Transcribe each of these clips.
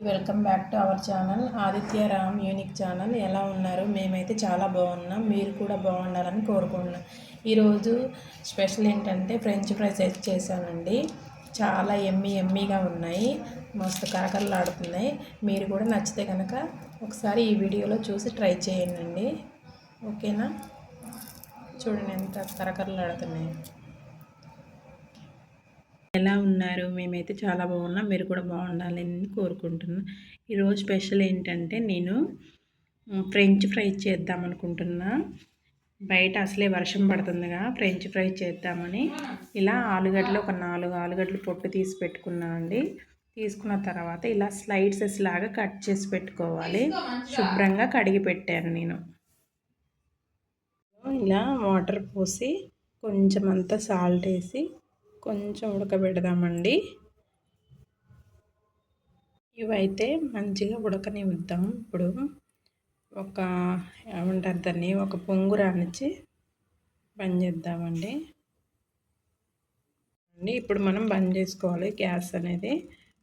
Welcome back to our channel Aditya Ram unique channel. ఎలా ఉన్నారు? మేమైతే చాలా బాగున్నాం. మీరు కూడా బాగుండాలని కోరుకుంటున్నాం. ఈరోజు స్పెషల్ ఏంటంటే ఫ్రెంచ్ ఫ్రైస్ చేశానండి. చాలా ఎమ్మీగా ఉన్నాయి, మస్తు కరకరలాడుతున్నాయి. మీరు కూడా నచ్చితే కనుక ఒకసారి ఈ వీడియోలో చూసి ట్రై చేయండి. ఓకేనా? చూడండి ఎంత కరకరలాడుతున్నాయి. ఎలా ఉన్నారు? మేమైతే చాలా బాగున్నాం. మీరు కూడా బాగుండాలని కోరుకుంటున్నాను. ఈరోజు స్పెషల్ ఏంటంటే నేను ఫ్రెంచ్ ఫ్రై చేద్దాం అనుకుంటున్నా. బయట అసలే వర్షం పడుతుందిగా, ఫ్రెంచ్ ఫ్రై చేద్దామని ఇలా ఆలుగడ్డలు ఒక 4 ఆలుగడ్డలు పొట్టు తీసి పెట్టుకున్నానండి. తీసుకున్న తర్వాత ఇలా స్లైడ్సెస్ లాగా కట్ చేసి పెట్టుకోవాలి. శుభ్రంగా కడిగి పెట్టాను నేను. ఇలా వాటర్ పోసి కొంచెం అంతా సాల్ట్ వేసి కొంచెం ఉడకబెడదామండి. ఇవైతే మంచిగా ఉడకనిద్దాం. ఇప్పుడు ఒక ఏమంటారు దాన్ని, ఒక పొంగు రానిచ్చి బంద్ చేద్దామండి. ఇప్పుడు మనం బంద్ చేసుకోవాలి. గ్యాస్ అనేది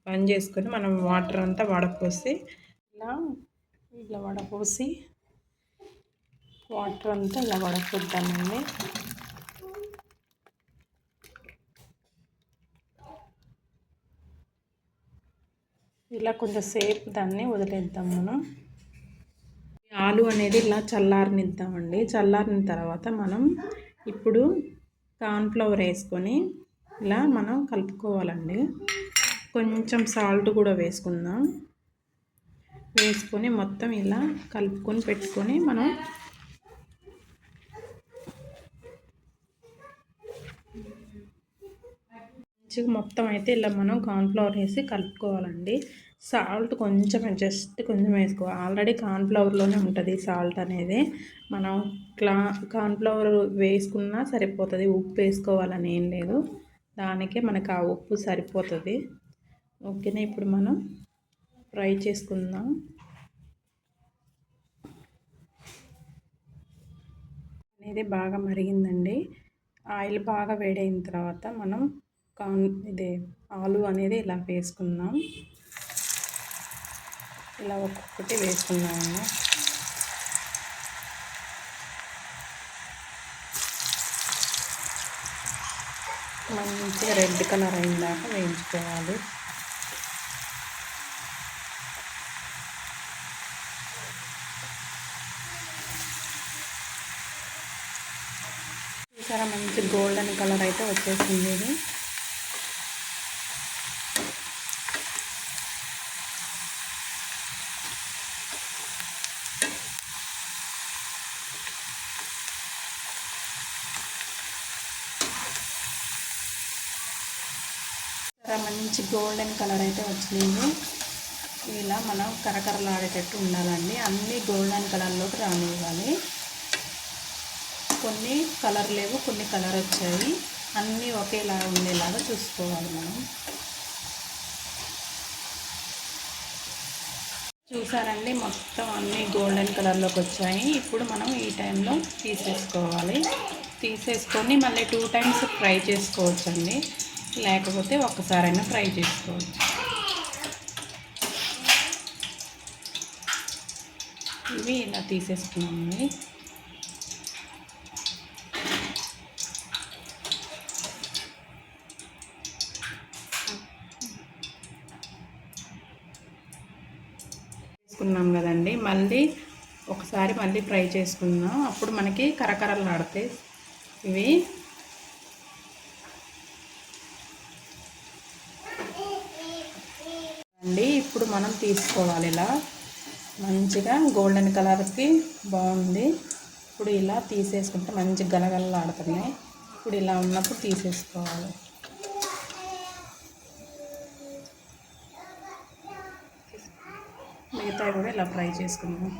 బంద్ చేసుకొని మనం వాటర్ అంతా వడపోసి ఇలా వడపోసి వాటర్ అంతా ఇలా వడపోద్దామండి. ఇలా కొంచెం సేపు దాన్ని వదిలేద్దాం. మనం ఆలు అనేది ఇలా చల్లారనిద్దామండి. చల్లారిన తర్వాత మనం ఇప్పుడు కార్న్ఫ్లవర్ వేసుకొని ఇలా మనం కలుపుకోవాలండి. కొంచెం సాల్ట్ కూడా వేసుకుందాం. వేసుకొని మొత్తం ఇలా కలుపుకొని పెట్టుకొని మనం మంచిగా మొత్తం అయితే ఇలా మనం కార్న్ఫ్లవర్ వేసి కలుపుకోవాలండి. సాల్ట్ కొంచెం కొంచెం వేసుకోవాలి. ఆల్రెడీ కార్న్ఫ్లవర్లోనే ఉంటుంది సాల్ట్ అనేది. మనం కార్న్ఫ్లవర్ వేసుకున్నా సరిపోతుంది, ఉప్పు వేసుకోవాలని ఏం లేదు. దానికే మనకు ఆ ఉప్పు సరిపోతుంది. ఓకేనా? ఇప్పుడు మనం ఫ్రై చేసుకుందాం. అనేది బాగా మరిగిందండి. ఆయిల్ బాగా వేడైన తర్వాత మనం ఆలు అనేది ఇలా వేసుకుందాం. ఇలా ఒక్కొక్కటి వేసుకుందాము. మంచిగా రెడ్ కలర్ అయిన దాకా వేయించుకోవాలి. చూసారా, మంచి గోల్డెన్ కలర్ అయితే వచ్చేసింది. ఇది మంచి గోల్డెన్ కలర్ అయితే వచ్చింది. ఇలా మనం కరకరలాడేటట్టు ఉండాలండి. అన్నీ గోల్డెన్ కలర్లోకి రానివ్వాలి. కొన్ని కలర్ లేవు, కొన్ని కలర్ వచ్చాయి. అన్నీ ఒకేలా ఉండేలాగా చూసుకోవాలి మనం. చూసారండి, మొత్తం అన్నీ గోల్డెన్ కలర్లోకి వచ్చాయి. ఇప్పుడు మనం ఈ టైంలో తీసేసుకోవాలి. తీసేసుకొని మళ్ళీ 2 టైమ్స్ ఫ్రై చేసుకోవచ్చండి. లేకపోతే ఒక్కసారైనా ఫ్రై చేసుకోవచ్చు. ఇవి ఇలా తీసేసుకున్నామండి. చేసుకున్నాం కదండి, మళ్ళీ ఒకసారి ఫ్రై చేసుకుందాం. అప్పుడు మనకి కరకరలాడతాయి ఇవి. ఇప్పుడు మనం తీసుకోవాలి. ఇలా మంచిగా గోల్డెన్ కలర్కి బాగుంది. ఇప్పుడు ఇలా తీసేసుకుంటే మంచి గలగలలాడుతున్నాయి. ఇప్పుడు ఇలా ఉన్నప్పుడు తీసేసుకోవాలి. మిగతా కూడా ఇలా ఫ్రై చేసుకుందాం.